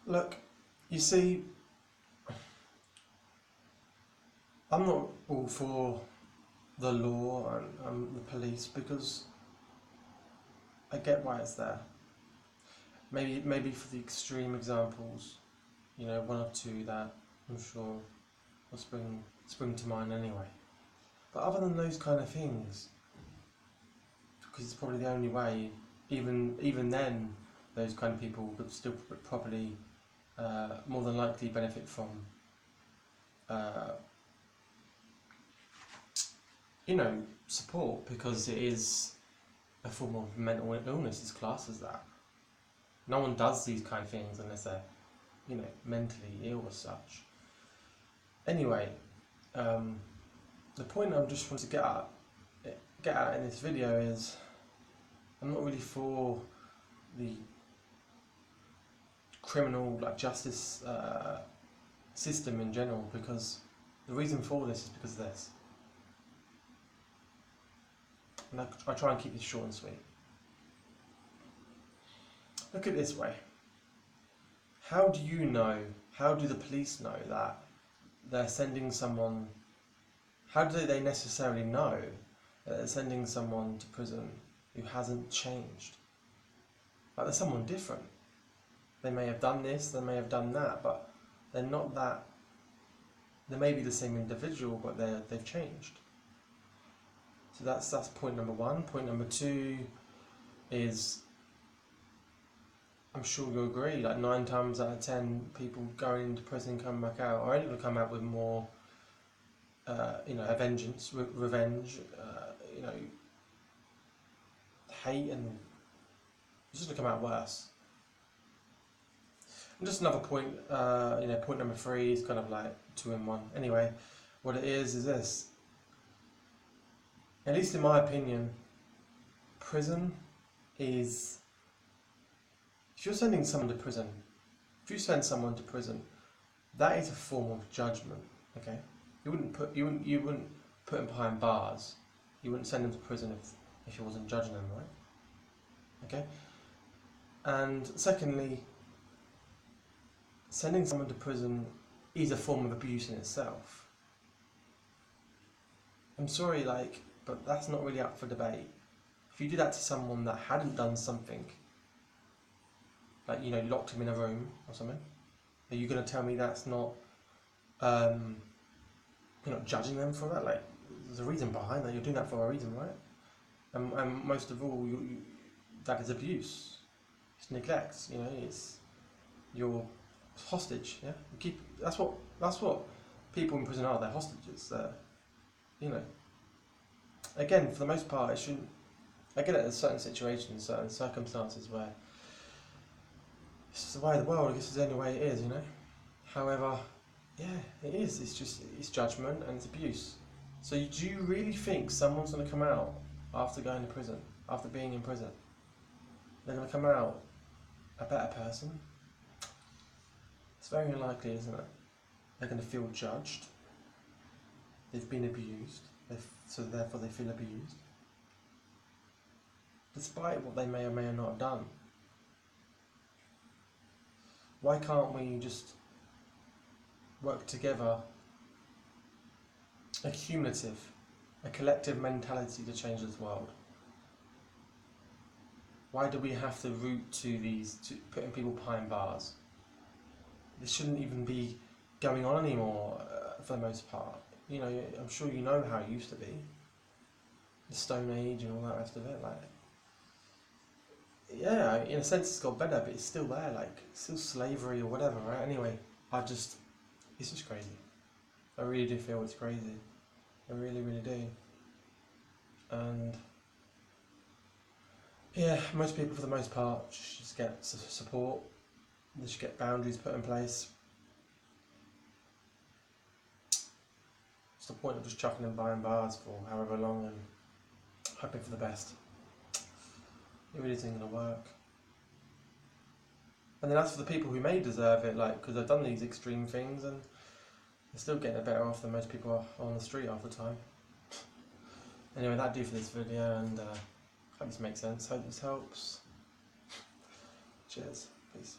Look, you see, I'm not all for the law and the police because I get why it's there. Maybe for the extreme examples, one or two that I'm sure will spring to mind anyway. But other than those kind of things, because it's probably the only way, even then, those kind of people would still probably more than likely benefit from uh, support, because it is a form of mental illness. It's classed as that. No one does these kind of things unless they're, mentally ill as such. Anyway, the point I just want to get at in this video is I'm not really for the criminal justice system in general, because the reason for this is because of this. And I try and keep this short and sweet. Look at it this way. How do the police know that they're sending someone, how do they necessarily know that they're sending someone to prison who hasn't changed? Like, they're someone different. They may have done this, they may have done that, but they're not that. They may be the same individual, but they've changed. So that's point number one. Point number two is, I'm sure you'll agree, 9 times out of 10 people going into prison, coming back out, are only going to come out with more, a vengeance, revenge, hate, and it's just going to come out worse. And just another point, point number 3 is kind of like 2 in 1. Anyway, what it is this. At least in my opinion, prison is, if you're sending someone to prison, if you send someone to prison, that is a form of judgment. Okay, you wouldn't put them behind bars. You wouldn't send them to prison if you wasn't judging them, right? Okay. And secondly, sending someone to prison is a form of abuse in itself. I'm sorry, but that's not really up for debate. If you did that to someone that hadn't done something, locked him in a room or something, are you going to tell me that's not, you're not judging them for that? There's a reason behind that. You're doing that for a reason, right? And most of all, that is abuse. It's neglect. It's you're hostage. Yeah, that's what people in prison are. They're hostages. Again, for the most part, it shouldn't. I get it in certain situations, certain circumstances where this is the way of the world. I guess it's the only way it is. However, yeah, it is. It's judgment and it's abuse. So do you really think someone's going to come out after going to prison, after being in prison? They're going to come out a better person? It's very unlikely, isn't it? They're going to feel judged. They've been abused, so therefore they feel abused, despite what they may or may not have done. Why can't we just work together, a collective mentality to change this world? Why do we have to root to putting people behind bars? This shouldn't even be going on anymore, for the most part. I'm sure you know how it used to be. The Stone Age and all that rest of it. Yeah, in a sense it's got better, but it's still there, still slavery or whatever, right? Anyway, it's just crazy. I really do feel it's crazy. I really, really do. And yeah, most people for the most part just get support. They should get boundaries put in place. What's the point of just chucking them behind bars for however long and hoping for the best? It really isn't going to work. And then as for the people who may deserve it, because they've done these extreme things, and they're still getting it better off than most people are on the street half the time. Anyway, that'll do for this video, and hope this makes sense. Hope this helps. Cheers. Peace.